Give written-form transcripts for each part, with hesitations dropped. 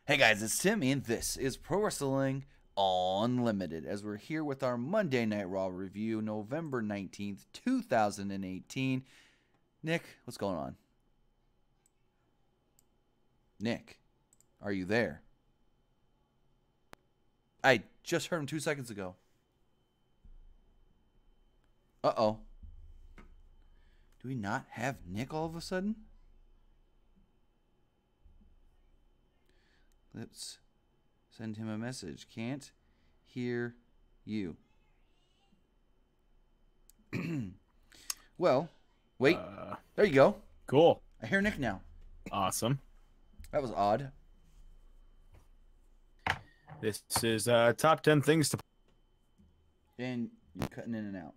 Hey guys, it's Timmy, and this is Pro Wrestling Unlimited. As we're here with our Monday Night Raw review, November 19th, 2018. Nick, what's going on? Nick, are you there? I just heard him 2 seconds ago. Uh-oh. Do we not have Nick all of a sudden? Let's send him a message. Can't hear you. Well, wait. There you go. Cool. I hear Nick now. Awesome. That was odd. This is top 10 things to... And you're cutting in and out.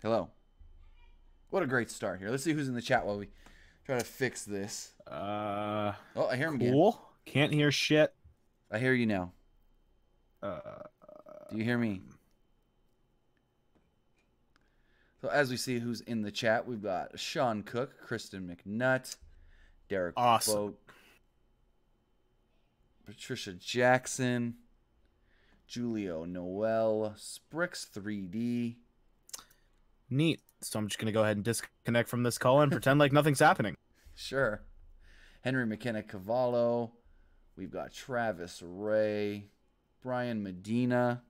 Hello. What a great start here. Let's see who's in the chat while we try to fix this. Oh, I hear him again. Cool. Can't hear shit. I hear you now. Do you hear me? So as we see who's in the chat, we've got Sean Cook, Kristen McNutt, Derek Boat, Patricia Jackson, Julio Noel, Sprix 3D. Neat. So I'm just going to go ahead and disconnect from this call and pretend like nothing's happening. Sure. Henry McKenna Cavallo. We've got Travis Ray, Brian Medina.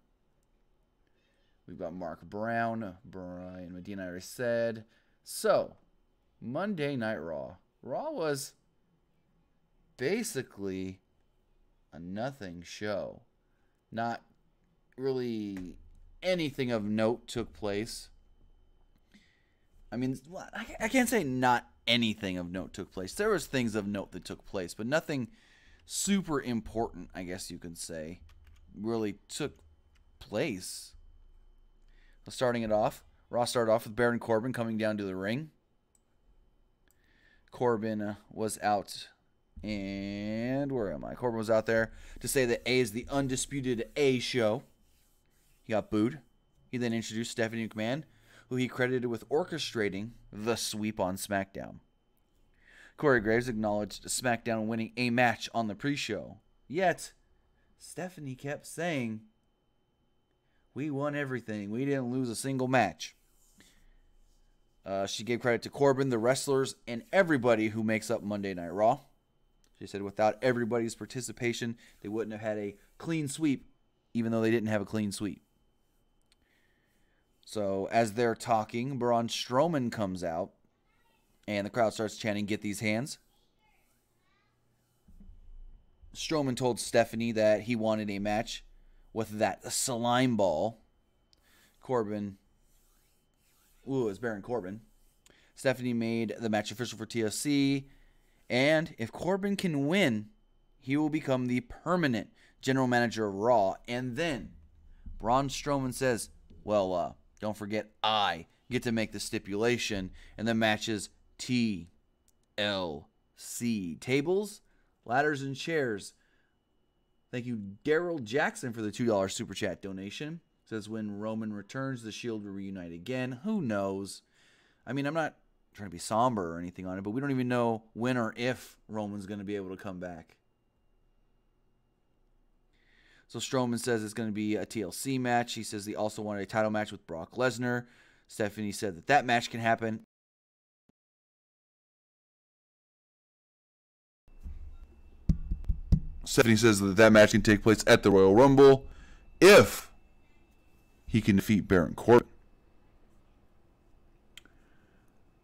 We've got Mark Brown. Brian Medina, I already said. So, Monday Night Raw. Raw was basically a nothing show. Not really anything of note took place. I mean, I can't say not anything of note took place. There was things of note that took place, but nothing super important, I guess you could say, really took place. So starting it off, Raw started off with Baron Corbin coming down to the ring. Corbin was out, and where am I? Corbin was out there to say that A is the undisputed A show. He got booed. He then introduced Stephanie McMahon, who he credited with orchestrating the sweep on SmackDown. Corey Graves acknowledged SmackDown winning a match on the pre-show. Yet, Stephanie kept saying, "We won everything. We didn't lose a single match." She gave credit to Corbin, the wrestlers, and everybody who makes up Monday Night Raw. She said without everybody's participation, they wouldn't have had a clean sweep, even though they didn't have a clean sweep. So, as they're talking, Braun Strowman comes out, and the crowd starts chanting, "Get these hands." Strowman told Stephanie that he wanted a match with that slime ball. Corbin, it's Baron Corbin. Stephanie made the match official for TLC, and if Corbin can win, he will become the permanent general manager of Raw. And then Braun Strowman says, well, don't forget, I get to make the stipulation, and the match is TLC. Tables, ladders, and chairs. Thank you, Daryl Jackson, for the $2 Super Chat donation. Says, when Roman returns, the Shield will reunite again. Who knows? I mean, I'm not trying to be somber or anything on it, but we don't even know when or if Roman's going to be able to come back. So Strowman says it's going to be a TLC match. He says he also wanted a title match with Brock Lesnar. Stephanie said that that match can happen. Stephanie says that that match can take place at the Royal Rumble if he can defeat Baron Corbin.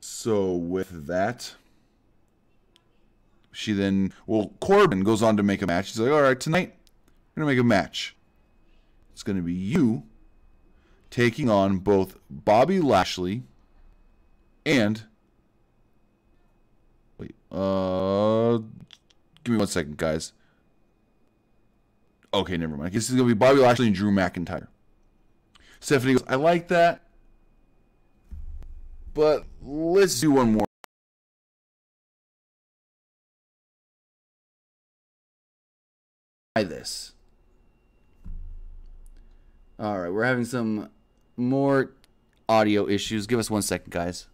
So with that, Corbin goes on to make a match. He's like, all right, tonight, we're going to make a match. It's going to be you taking on both Bobby Lashley and... Wait. Give me 1 second, guys. Okay, never mind. I guess it's going to be Bobby Lashley and Drew McIntyre. Stephanie goes, I like that. But let's do one more. Try this. All right, we're having some more audio issues. Give us 1 second, guys.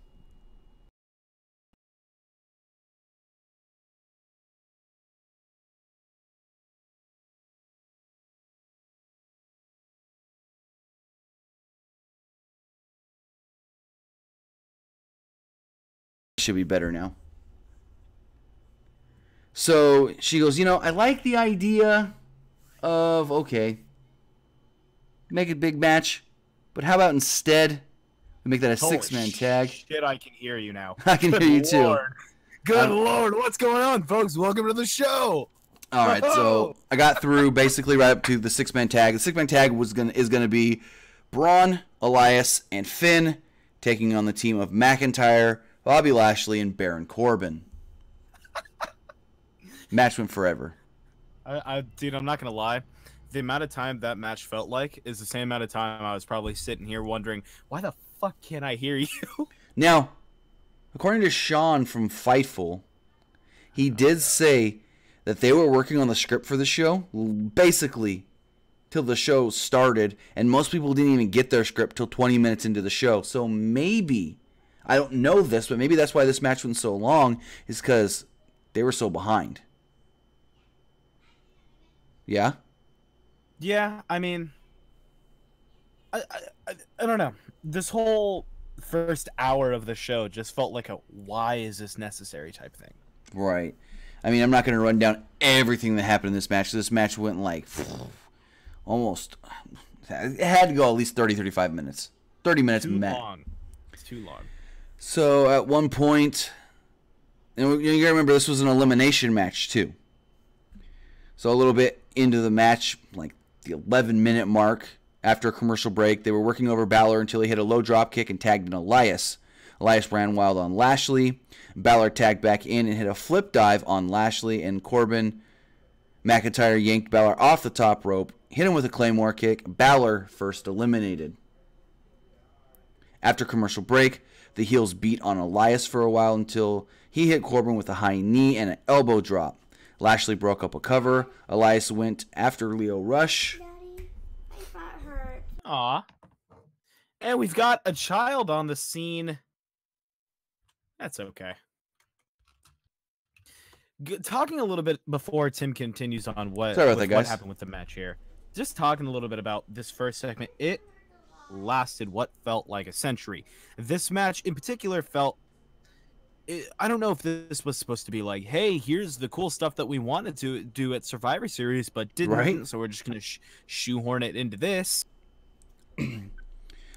should be better now. So she goes, I like the idea of, okay, make it a big match, but how about instead we make that a six-man tag? Shit, I can hear you now. I can hear you too. Good Lord, what's going on, folks? Welcome to the show. All right, so I got through basically right up to the six-man tag. The six-man tag is gonna be Braun, Elias, and Finn taking on the team of McIntyre, Bobby Lashley, and Baron Corbin. Match went forever. Dude, I'm not gonna lie. The amount of time that match felt like is the same amount of time I was probably sitting here wondering, why the fuck can't I hear you? Now, according to Sean from Fightful, he did say that they were working on the script for the show, basically, till the show started, and most people didn't even get their script till 20 minutes into the show. So maybe, I don't know this, but maybe that's why this match went so long, is because they were so behind. Yeah? Yeah, I mean, I don't know. This whole first hour of the show just felt like a why is this necessary type thing. Right. I mean, I'm not going to run down everything that happened in this match. This match went like almost, it had to go at least 30, 35 minutes. 30 minutes max. Too long. It's too long. So at one point, and you got to remember this was an elimination match too. So a little bit into the match, like the 11-minute mark, after a commercial break, they were working over Balor until he hit a low drop kick and tagged in Elias. Elias ran wild on Lashley. Balor tagged back in and hit a flip dive on Lashley, and McIntyre yanked Balor off the top rope, hit him with a Claymore kick. Balor first eliminated. After commercial break, the heels beat on Elias for a while until he hit Corbin with a high knee and an elbow drop. Lashley broke up a cover. Elias went after Lio Rush. Daddy, my butt hurts. Aw. And we've got a child on the scene. That's okay. Talking a little bit before Tim continues on what happened with the match here. Just talking a little bit about this first segment. It lasted what felt like a century. This match in particular felt... I don't know if this was supposed to be like, hey, here's the cool stuff that we wanted to do at Survivor Series, but didn't. Right? So we're just going to shoehorn it into this. So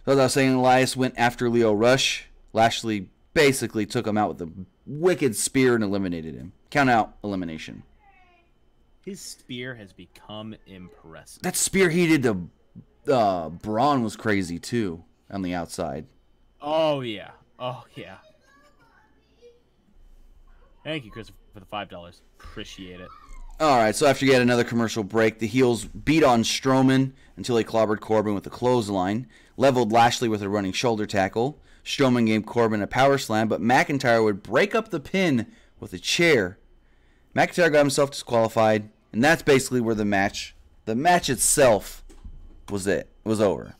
as I was saying, Elias went after Lio Rush. Lashley basically took him out with a wicked spear and eliminated him. Count out elimination. His spear has become impressive. That spear he did to Braun was crazy too on the outside. Oh, yeah. Oh, yeah. Thank you, Chris, for the $5. Appreciate it. All right, so after yet another commercial break, the heels beat on Strowman until he clobbered Corbin with a clothesline, leveled Lashley with a running shoulder tackle. Strowman gave Corbin a power slam, but McIntyre would break up the pin with a chair. McIntyre got himself disqualified, and that's basically where the match itself was over.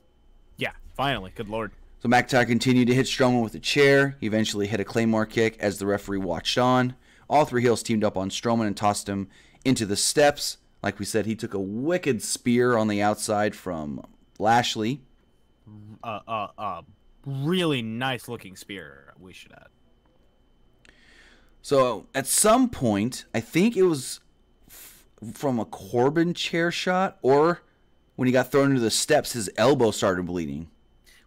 Yeah, finally. Good Lord. So McIntyre continued to hit Strowman with a chair. He eventually hit a Claymore kick as the referee watched on. All three heels teamed up on Strowman and tossed him into the steps. Like we said, he took a wicked spear on the outside from Lashley. Really nice looking spear, we should add. So at some point, I think it was from a Corbin chair shot, or when he got thrown into the steps, his elbow started bleeding.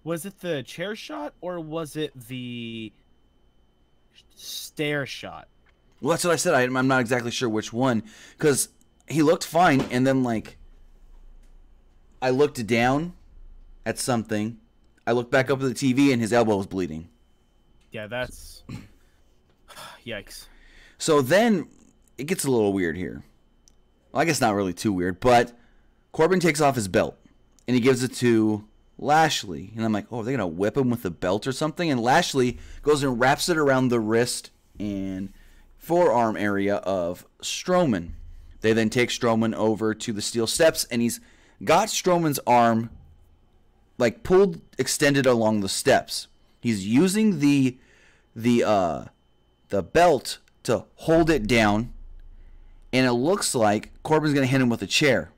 Was it the chair shot, or was it the stair shot? Well, that's what I said. I'm not exactly sure which one, because he looked fine, and then, like, I looked down at something. I looked back up at the TV, and his elbow was bleeding. Yeah, that's... Yikes. So then, it gets a little weird here. Well, I guess not really too weird, but Corbin takes off his belt, and he gives it to Lashley. And I'm like, oh, are they going to whip him with the belt or something? And Lashley goes and wraps it around the wrist and forearm area of Strowman. They then take Strowman over to the steel steps, and he's got Strowman's arm like extended along the steps. He's using the belt to hold it down, and it looks like Corbin's going to hit him with a chair.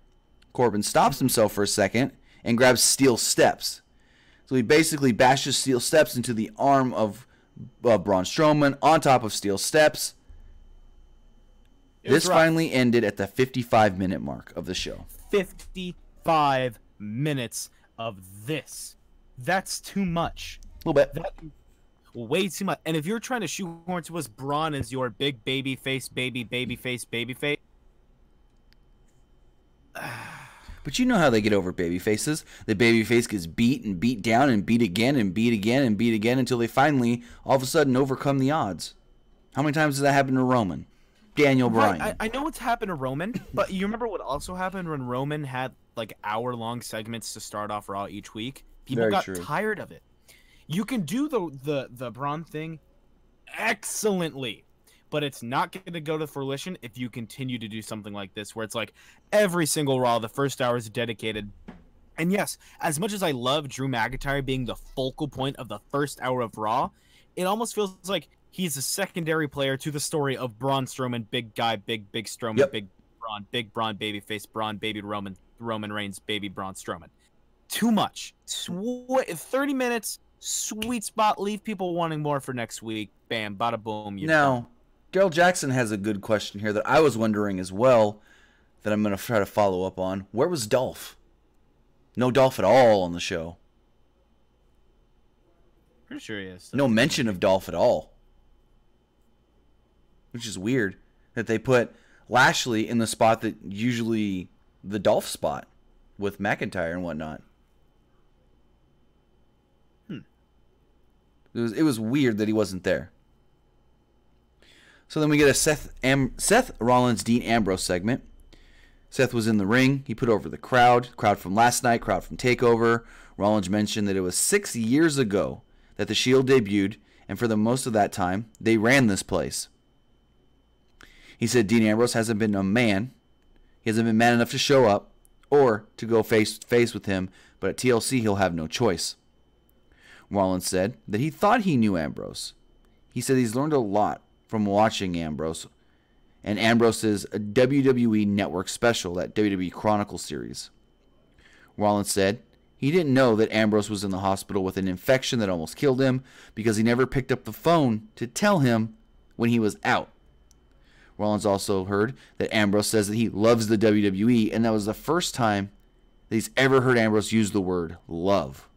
Corbin stops himself for a second and grabs steel steps. So he basically bashes steel steps into the arm of Braun Strowman on top of steel steps. This finally ended at the 55-minute mark of the show. 55 minutes of this. That's too much. A little bit. That's way too much. And if you're trying to shoehorn to us Braun as your big baby face. But you know how they get over baby faces. The baby face gets beat and beat down and beat again and beat again and beat again until they finally, all of a sudden, overcome the odds. How many times does that happen to Roman? Daniel Bryan. Right, I know what's happened to Roman, but you remember what also happened when Roman had like hour-long segments to start off Raw each week? People got tired of it. You can do the Braun thing excellently, but it's not going to go to fruition if you continue to do something like this, where it's like every single Raw, the first hour is dedicated. And yes, as much as I love Drew McIntyre being the focal point of the first hour of Raw, it almost feels like he's a secondary player to the story of Braun Strowman, big guy, big Strowman, yep. Big Braun, baby face, Braun, baby Roman Reigns, baby Braun Strowman. Too much. 30 minutes, sweet spot, leave people wanting more for next week. Bam, bada boom. Now, Daryl Jackson has a good question here that I was wondering as well, that I'm going to try to follow up on. Where was Dolph? No Dolph at all on the show. Pretty sure he is. No mention of Dolph at all. Which is weird that they put Lashley in the spot that usually the Dolph spot with McIntyre and whatnot. It was weird that he wasn't there. So then we get a Seth Rollins, Dean Ambrose segment. Seth was in the ring. He put over the crowd from last night, crowd from TakeOver. Rollins mentioned that it was 6 years ago that the Shield debuted, and for the most of that time, they ran this place. He said Dean Ambrose hasn't been a man. He hasn't been man enough to show up or to go face to face with him, but at TLC he'll have no choice. Rollins said that he thought he knew Ambrose. He said he's learned a lot from watching Ambrose and Ambrose's WWE Network special, that WWE Chronicle series. Rollins said he didn't know that Ambrose was in the hospital with an infection that almost killed him because he never picked up the phone to tell him when he was out. Rollins also heard that Ambrose says that he loves the WWE, and that was the first time that he's ever heard Ambrose use the word love.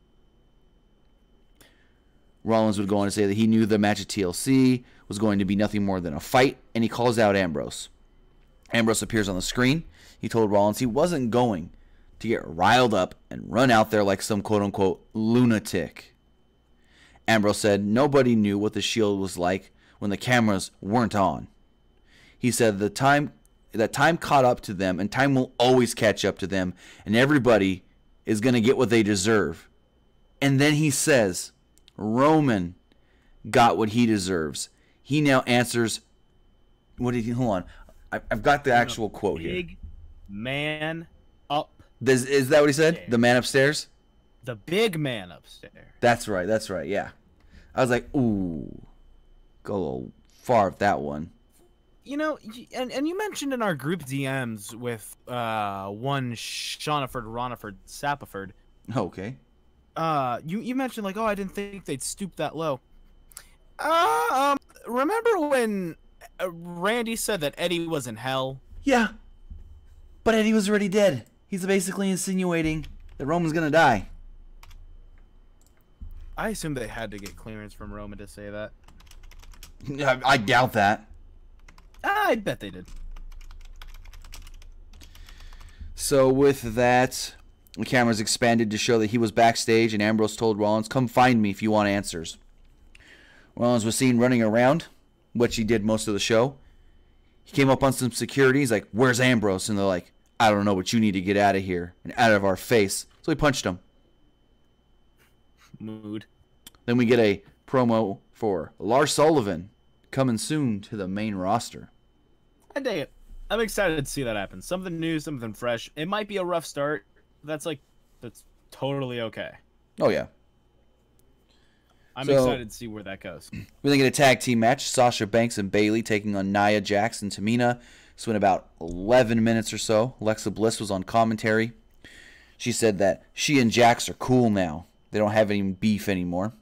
Rollins would go on to say that he knew the match at TLC was going to be nothing more than a fight, and he calls out Ambrose. Ambrose appears on the screen. He told Rollins he wasn't going to get riled up and run out there like some quote-unquote lunatic. Ambrose said nobody knew what the Shield was like when the cameras weren't on. He said that time caught up to them, and time will always catch up to them, and everybody is going to get what they deserve. And then he says Roman got what he deserves. He now answers. Hold on. I've got the actual quote here. Big man up. Is that what he said? The man upstairs? The big man upstairs. That's right. Yeah. I was like, ooh, go a little far with that one. You know, and you mentioned in our group DMs with one Ronaford Sapaford. Okay. You mentioned like, oh, I didn't think they'd stoop that low. Remember when Randy said that Eddie was in hell? Yeah, but Eddie was already dead. He's basically insinuating that Roman's gonna die. I assume they had to get clearance from Roman to say that. I doubt that. I bet they did. So with that, the cameras expanded to show that he was backstage, and Ambrose told Rollins, "Come find me if you want answers." Rollins was seen running around, which he did most of the show. He came up on some security. He's like, "Where's Ambrose?" And they're like, "I don't know, but you need to get out of here and out of our face." So he punched him. Mood. Then we get a promo for Lars Sullivan coming soon to the main roster. I dig it. I'm excited to see that happen. Something new, something fresh. It might be a rough start. That's totally okay. Oh, yeah. I'm excited to see where that goes. We're going to get a tag team match. Sasha Banks and Bayley taking on Nia Jax and Tamina. This went about 11 minutes or so. Alexa Bliss was on commentary. She said that she and Jax are cool now. They don't have any beef anymore.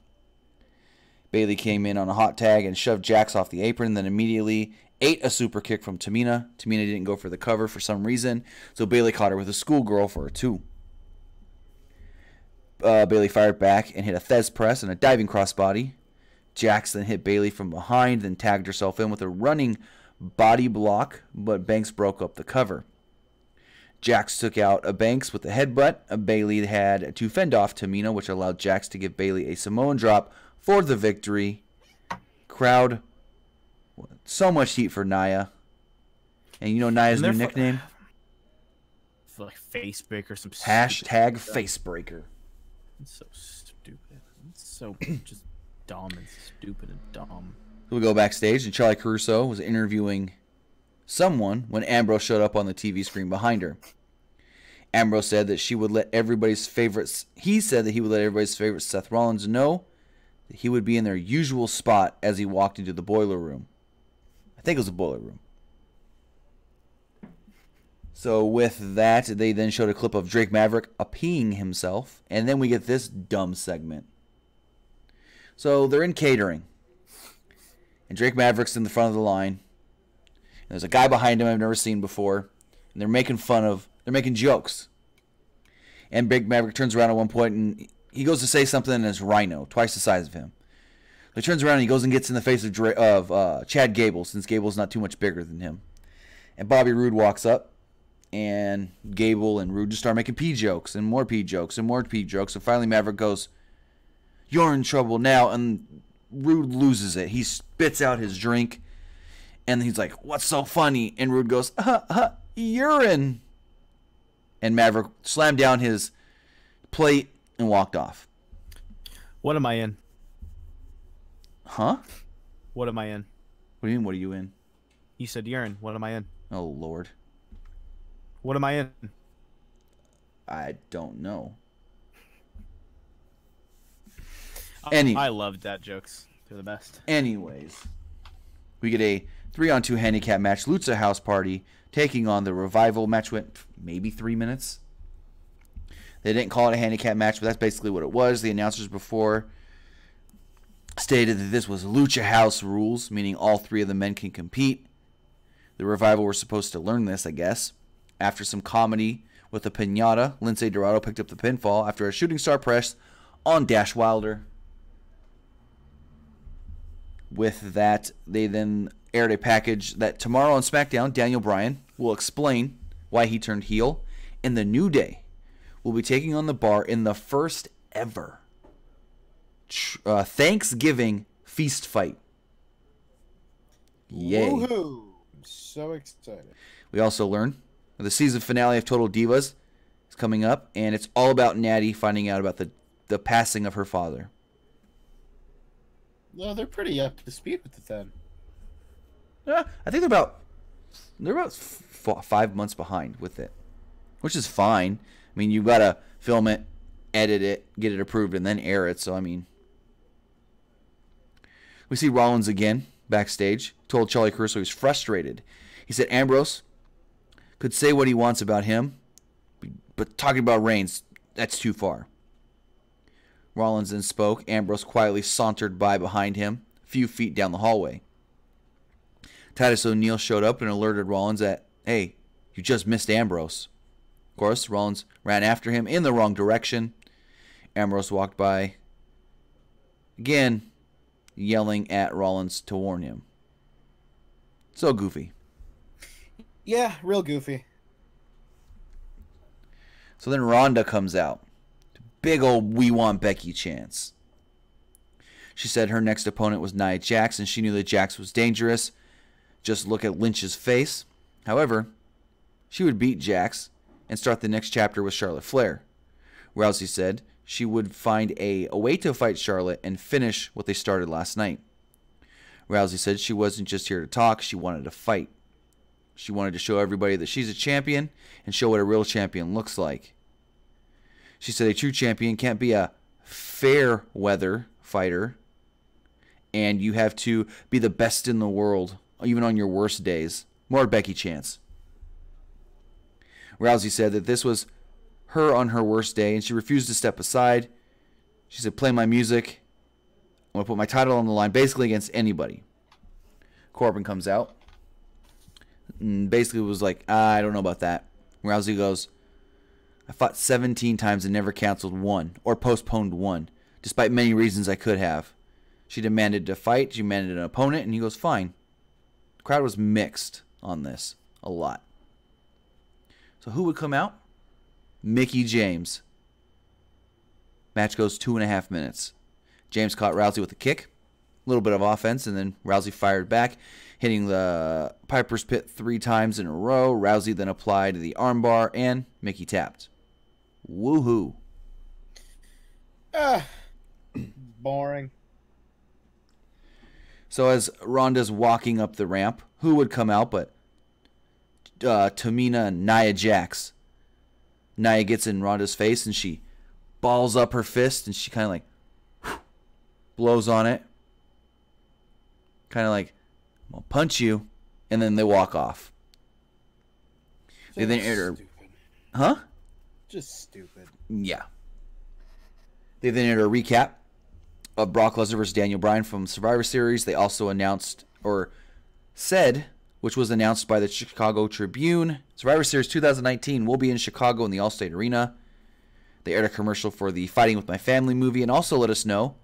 Bayley came in on a hot tag and shoved Jax off the apron, then immediately ate a super kick from Tamina. Tamina didn't go for the cover for some reason, so Bayley caught her with a schoolgirl for a 2. Bayley fired back and hit a Thez press and a diving crossbody. Jax then hit Bayley from behind, then tagged herself in with a running body block, but Banks broke up the cover. Jax took out a Banks with a headbutt. Bayley had to fend off Tamina, which allowed Jax to give Bayley a Samoan drop for the victory. Crowd, so much heat for Nia. And you know Nia's new nickname? Like Facebreaker, some hashtag Facebreaker. It's so stupid. It's so just dumb and stupid and dumb. So we go backstage, and Charlie Caruso was interviewing someone when Ambrose showed up on the TV screen behind her. Ambrose said that he would let everybody's favorites. He said that he would let everybody's favorite Seth Rollins know that he would be in their usual spot as he walked into the boiler room. I think it was a boiler room. So with that, they then showed a clip of Drake Maverick peeing himself, and then we get this dumb segment. So they're in catering, and Drake Maverick's in the front of the line. And there's a guy behind him I've never seen before, and they're making jokes. And Drake Maverick turns around at one point, and he goes to say something, and it's Rhino, twice the size of him. He turns around and he goes and gets in the face of Chad Gable, since Gable's not too much bigger than him. And Bobby Roode walks up, and Gable and Roode just start making pee jokes, and more pee jokes, and more pee jokes. And finally Maverick goes, "You're in trouble now," and Roode loses it. He spits out his drink, and he's like, "What's so funny?" And Roode goes, "Urine." And Maverick slammed down his plate and walked off. What am I in? Huh? What am I in? What do you mean, what are you in? You said urine. What am I in? Oh, Lord. What am I in? I don't know. I love dad jokes. They're the best. Anyways, we get a 3-on-2 handicap match. Lucha House Party taking on the Revival. Match went maybe 3 minutes. They didn't call it a handicap match, but that's basically what it was. The announcers before stated that this was Lucha House rules, meaning all 3 of the men can compete. The Revival were supposed to learn this, I guess. After some comedy with a piñata, Lince Dorado picked up the pinfall after a shooting star press on Dash Wilder. With that, they then aired a package that tomorrow on SmackDown, Daniel Bryan will explain why he turned heel, and the New Day will be taking on the Bar in the first ever Thanksgiving feast fight. Yay. Woohoo! I'm so excited. We also learned the season finale of Total Divas is coming up, and it's all about Natty finding out about the passing of her father. No, they're pretty up to speed with it then. Yeah, I think they're about 5 months behind with it, which is fine. I mean, you gotta film it, edit it, get it approved, and then air it. So I mean, we see Rollins again backstage. Told Charlie Caruso he's frustrated. He said Ambrose could say what he wants about him, but talking about Reigns, that's too far. Rollins then spoke. Ambrose quietly sauntered by behind him, a few feet down the hallway. Titus O'Neil showed up and alerted Rollins that, hey, you just missed Ambrose. Of course, Rollins ran after him in the wrong direction. Ambrose walked by, again, yelling at Rollins to warn him. So goofy. Yeah, real goofy. So then Ronda comes out. Big old "we want Becky" chance. She said her next opponent was Nia Jax, and she knew that Jax was dangerous. Just look at Lynch's face. However, she would beat Jax and start the next chapter with Charlotte Flair. Rousey said she would find a way to fight Charlotte and finish what they started last night. Rousey said she wasn't just here to talk, she wanted to fight. She wanted to show everybody that she's a champion and show what a real champion looks like. She said a true champion can't be a fair weather fighter, and you have to be the best in the world, even on your worst days. More Becky chance. Rousey said that this was her on her worst day, and she refused to step aside. She said, play my music. I'm going to put my title on the line basically against anybody. Corbin comes out. And basically was like, I don't know about that. Rousey goes, I fought 17 times and never canceled one or postponed one, despite many reasons I could have. She demanded to fight. She demanded an opponent, and he goes, fine. The crowd was mixed on this a lot. So who would come out? Mickie James. Match goes 2.5 minutes. James caught Rousey with a kick. A little bit of offense, and then Rousey fired back, hitting the Piper's Pit 3 times in a row. Rousey then applied the armbar, and Mickie tapped. Woohoo. Boring. So as Ronda's walking up the ramp, who would come out but Tamina and Nia Jax? Nia gets in Ronda's face, and she balls up her fist, and she kind of like blows on it. Kind of like, I'm going to punch you. And then they walk off. They then enter. Huh? Just stupid. Yeah. They then enter a recap of Brock Lesnar versus Daniel Bryan from Survivor Series. They also announced, or said, which was announced by the Chicago Tribune, Survivor Series 2019 will be in Chicago in the Allstate Arena. They aired a commercial for the Fighting With My Family movie, and also let us know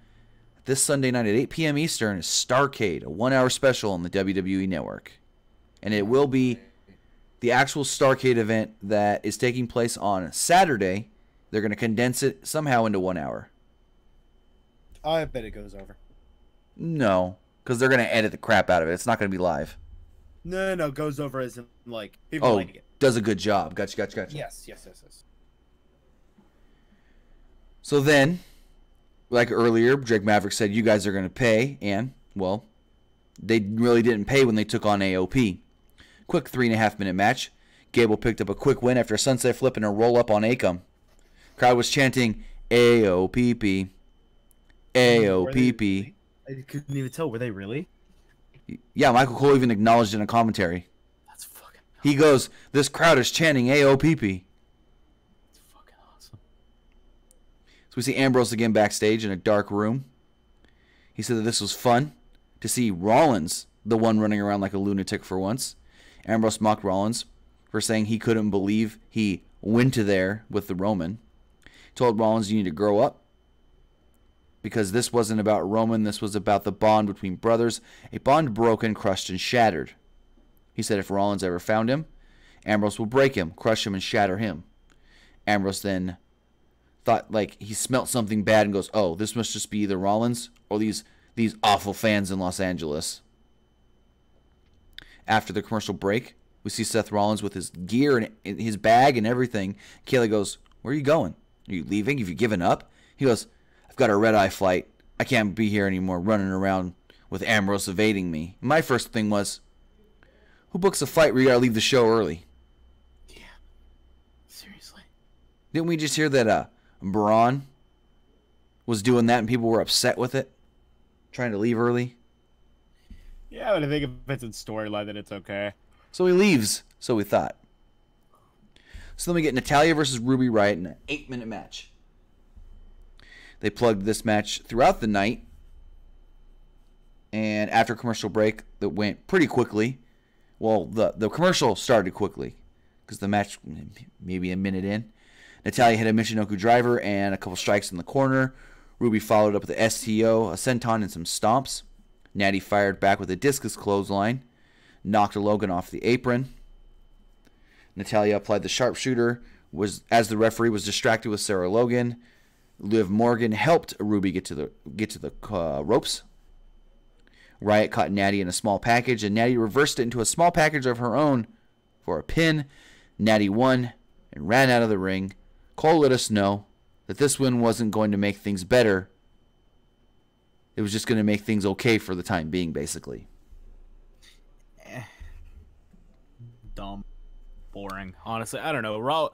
this Sunday night at 8 p.m. Eastern is Starrcade, a 1-hour special on the WWE Network. And it will be the actual Starrcade event that is taking place on Saturday. They're going to condense it somehow into 1 hour. I bet it goes over. No, because they're going to edit the crap out of it. It's not going to be live. No, goes over as in, like, people like it. Does a good job. Gotcha. Yes. So then, like earlier, Drake Maverick said, you guys are going to pay, and, well, they really didn't pay when they took on AOP. Quick 3.5-minute match. Gable picked up a quick win after a sunset flip and a roll-up on Akam. Crowd was chanting, AOPP. AOPP. I couldn't even tell. Were they really? Yeah, Michael Cole even acknowledged in a commentary. That's fucking awesome. He goes, this crowd is chanting AOPP. That's fucking awesome. So we see Ambrose again backstage in a dark room. He said that this was fun to see Rollins, the one running around like a lunatic for once. Ambrose mocked Rollins for saying he couldn't believe he went to there with the Roman. He told Rollins, you need to grow up, because this wasn't about Roman. This was about the bond between brothers, a bond broken, crushed, and shattered. He said if Rollins ever found him, Ambrose will break him, crush him, and shatter him. Ambrose then thought like he smelt something bad and goes, oh, this must just be either Rollins or these awful fans in Los Angeles. After the commercial break, we see Seth Rollins with his gear and his bag and everything. Kayla goes, where are you going? Are you leaving? Have you given up? He goes, I've got a red-eye flight. I can't be here anymore running around with Ambrose evading me. My first thing was, who books a flight where you gotta leave the show early? Yeah. Seriously. Didn't we just hear that Braun was doing that and people were upset with it? Trying to leave early? Yeah, but I think if it's in storyline, then it's okay. So he leaves. So we thought. So then we get Natalya versus Ruby Riott in an 8-minute match. They plugged this match throughout the night. And after a commercial break that went pretty quickly. Well, the commercial started quickly, because the match, maybe a minute in. Natalya hit a Michinoku driver and a couple strikes in the corner. Ruby followed up with a STO, a senton, and some stomps. Natty fired back with a discus clothesline. Knocked Logan off the apron. Natalya applied the sharpshooter as the referee was distracted with Sarah Logan. Liv Morgan helped Ruby get to the ropes. Riott caught Natty in a small package, and Natty reversed it into a small package of her own for a pin. Natty won and ran out of the ring. Cole let us know that this win wasn't going to make things better. It was just going to make things okay for the time being, basically. Dumb. Boring. Honestly, I don't know.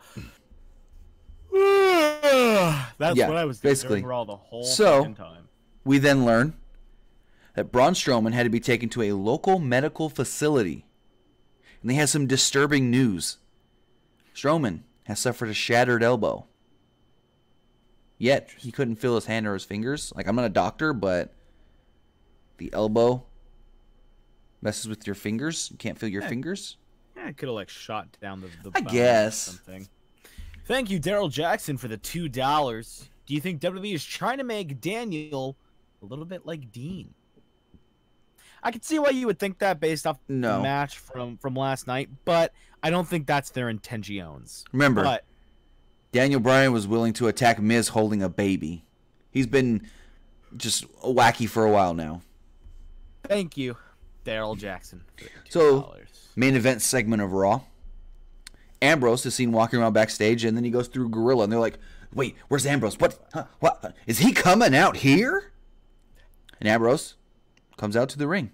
That's what I was basically doing Raw the whole time. We then learn that Braun Strowman had to be taken to a local medical facility. And they had some disturbing news. Strowman has suffered a shattered elbow. Yet, he couldn't feel his hand or his fingers. Like, I'm not a doctor, but The elbow messes with your fingers. You can't feel your fingers. Yeah, it could have like shot down the I guess. Or something. Thank you, Daryl Jackson, for the $2. Do you think WWE is trying to make Daniel a little bit like Dean? I can see why you would think that based off the match from last night, but I don't think that's their intentions. Remember, Daniel Bryan was willing to attack Miz holding a baby. He's been just wacky for a while now. Thank you, Daryl Jackson. So, main event segment of Raw. Ambrose is seen walking around backstage, and then he goes through Gorilla, and they're like, wait, where's Ambrose? What? Huh? What? Is he coming out here? And Ambrose comes out to the ring.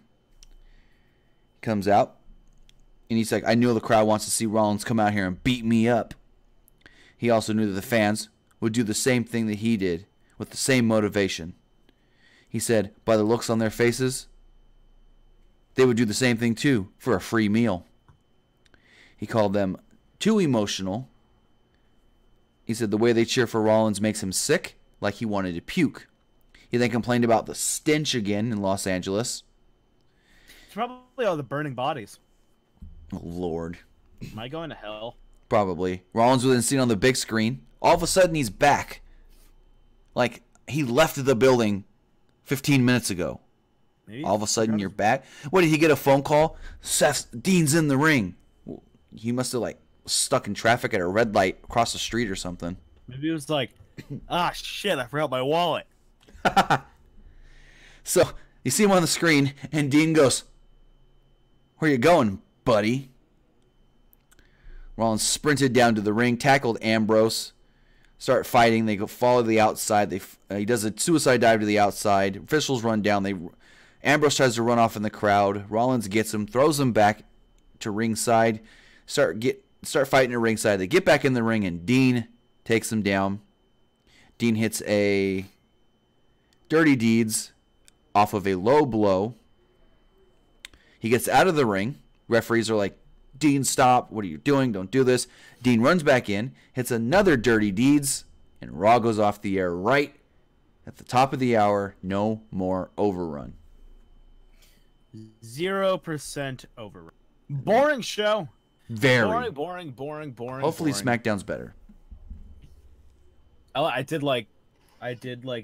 He comes out, and he's like, I know the crowd wants to see Rollins come out here and beat me up. He also knew that the fans would do the same thing that he did, with the same motivation. He said, by the looks on their faces, they would do the same thing too, for a free meal. He called them too emotional. He said the way they cheer for Rollins makes him sick, like he wanted to puke. He then complained about the stench again in Los Angeles. It's probably all the burning bodies. Oh, Lord. Am I going to hell? Probably. Rollins was then seen on the big screen. All of a sudden, he's back. Like, he left the building 15 minutes ago. Maybe all of a sudden, you're back. What, did he get a phone call? Dean's in the ring. He must have, like, stuck in traffic at a red light across the street or something. Maybe it was like, shit, I forgot my wallet. So, you see him on the screen, and Dean goes, where you going, buddy? Rollins sprinted down to the ring, tackled Ambrose, start fighting. They go follow the outside. He does a suicide dive to the outside. Officials run down. Ambrose tries to run off in the crowd. Rollins gets him, throws him back to ringside. Start fighting at ringside. They get back in the ring, and Dean takes him down. Dean hits a Dirty Deeds off of a low blow. He gets out of the ring. Referees are like, Dean, stop. What are you doing? Don't do this. Dean runs back in, hits another Dirty Deeds, and Raw goes off the air right at the top of the hour. No more overrun. 0% overrun. Boring show. Very. Boring. Hopefully SmackDown's better. I did like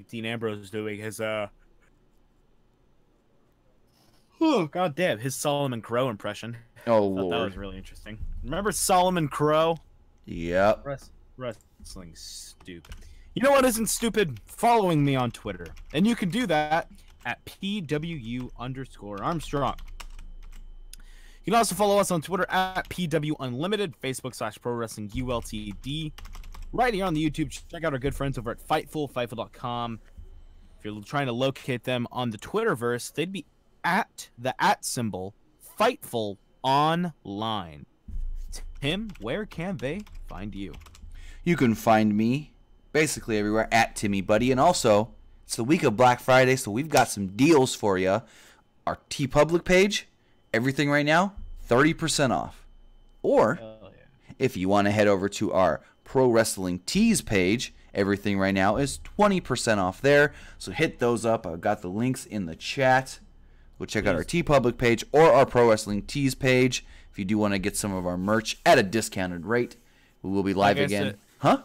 Dean Ambrose doing his god damn, his Solomon Crow impression. Oh, Lord. That was really interesting. Remember Solomon Crow? Yep. Wrestling's stupid. You know what isn't stupid? Following me on Twitter. And you can do that at PWU_Armstrong. You can also follow us on Twitter at PWUnlimited, Facebook/ProWrestlingULTD. Right here on the YouTube, check out our good friends over at Fightful, If you're trying to locate them on the Twitterverse, they'd be at the @ Fightful Online. Tim, where can they find you? You can find me basically everywhere at Timmy Buddy, and also it's the week of Black Friday, so we've got some deals for you. Our TeePublic page, everything right now 30% off. Or if you want to head over to our Pro Wrestling Tees page, everything right now is 20% off there. So hit those up. I've got the links in the chat. Go check out our TeePublic page or our Pro Wrestling Tees page if you do want to get some of our merch at a discounted rate. We will be live again. Huh?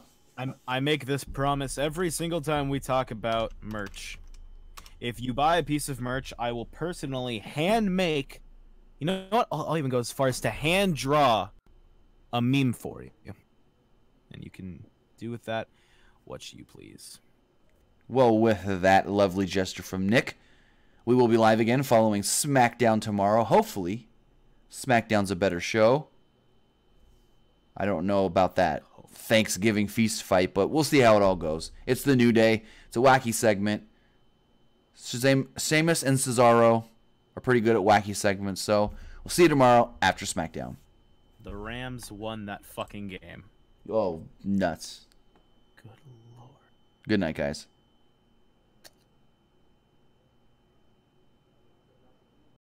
I make this promise every single time we talk about merch. If you buy a piece of merch, I will personally hand make, you know what? I'll even go as far as to hand draw a meme for you. And you can do with that what you please. Well, with that lovely gesture from Nick, we will be live again following SmackDown tomorrow. Hopefully, SmackDown's a better show. I don't know about that Thanksgiving feast fight, but we'll see how it all goes. It's the New Day. It's a wacky segment. Sheamus and Cesaro are pretty good at wacky segments, so we'll see you tomorrow after SmackDown. The Rams won that fucking game. Oh, nuts. Good Lord. Good night, guys.